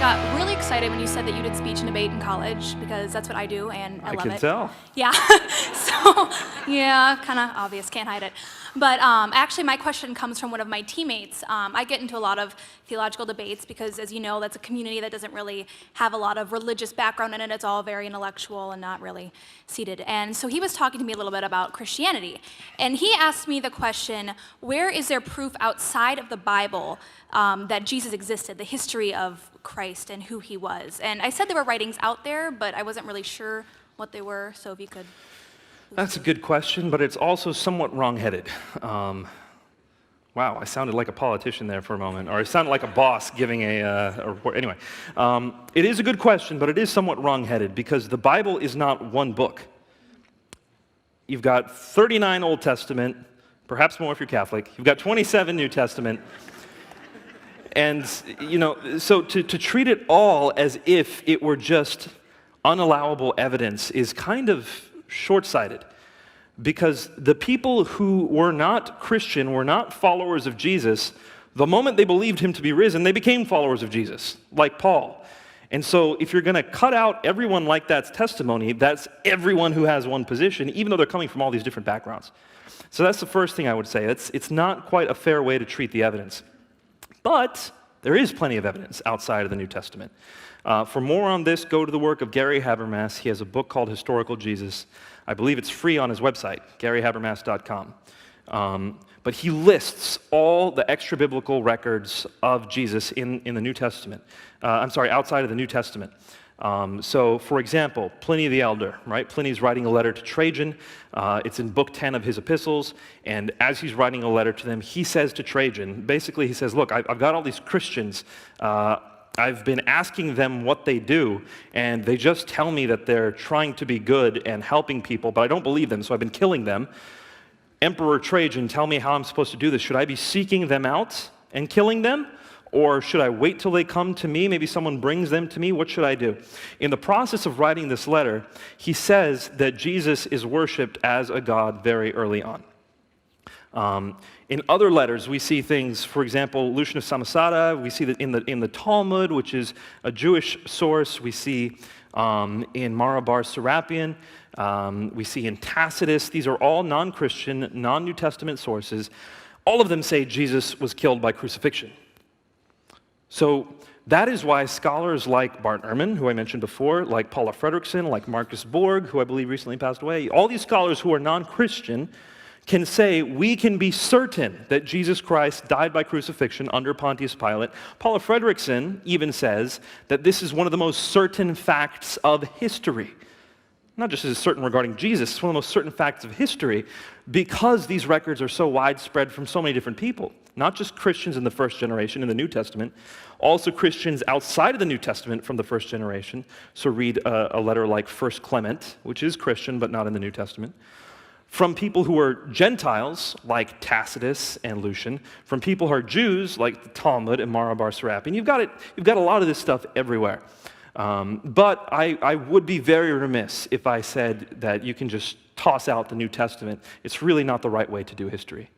got really excited when you said that you did speech and debate in college, because that's what I do, and I love it. I can tell. Yeah. So, yeah, kind of obvious, can't hide it. But actually, my question comes from one of my teammates. I get into a lot of theological debates because, as you know, that's a community that doesn't really have a lot of religious background in it. It's all very intellectual and not really seated. And so he was talking to me a little bit about Christianity. And he asked me the question, where is there proof outside of the Bible that Jesus existed, the history of Christ and who he was? And I said there were writings out there, but I wasn't really sure what they were, so if you could. That's a good question, but it's also somewhat wrong-headed. Wow, I sounded like a politician there for a moment, or I sounded like a boss giving a report. Anyway, it is a good question, but it is somewhat wrong-headed because the Bible is not one book. You've got 39 Old Testament, perhaps more if you're Catholic. You've got 27 New Testament. And, you know, so to treat it all as if it were just unallowable evidence is kind of short-sighted, because the people who were not Christian, were not followers of Jesus, the moment they believed him to be risen, they became followers of Jesus, like Paul. And so if you're going to cut out everyone like that's testimony, that's everyone who has one position, even though they're coming from all these different backgrounds. So that's the first thing I would say. It's not quite a fair way to treat the evidence. But there is plenty of evidence outside of the New Testament. For more on this, go to the work of Gary Habermas. He has a book called Historical Jesus. I believe it's free on his website, garyhabermas.com. But he lists all the extra-biblical records of Jesus in the New Testament. Outside of the New Testament. So, for example, Pliny the Elder, right? Pliny's writing a letter to Trajan. It's in book 10 of his epistles, and as he's writing a letter to them, he says to Trajan, basically he says, look, I've got all these Christians. I've been asking them what they do, and they just tell me that they're trying to be good and helping people, but I don't believe them, so I've been killing them. Emperor Trajan, tell me how I'm supposed to do this. Should I be seeking them out and killing them? Or should I wait till they come to me? Maybe someone brings them to me. What should I do? In the process of writing this letter, he says that Jesus is worshipped as a god very early on. In other letters, we see things, for example, Lucian of Samosata, we see that in the Talmud, which is a Jewish source, we see in Mara bar Serapion, we see in Tacitus. These are all non-Christian, non-New Testament sources. All of them say Jesus was killed by crucifixion. So that is why scholars like Bart Ehrman, who I mentioned before, like Paula Fredrickson, like Marcus Borg, who I believe recently passed away, all these scholars who are non-Christian can say we can be certain that Jesus Christ died by crucifixion under Pontius Pilate. Paula Fredrickson even says that this is one of the most certain facts of history. Not just as certain regarding Jesus, it's one of the most certain facts of history because these records are so widespread from so many different people. Not just Christians in the first generation in the New Testament, also Christians outside of the New Testament from the first generation. So read a letter like 1 Clement, which is Christian but not in the New Testament. From people who are Gentiles, like Tacitus and Lucian. From people who are Jews, like the Talmud and Mara bar Serapion. You've got a lot of this stuff everywhere. But I would be very remiss if I said that you can just toss out the New Testament. It's really not the right way to do history.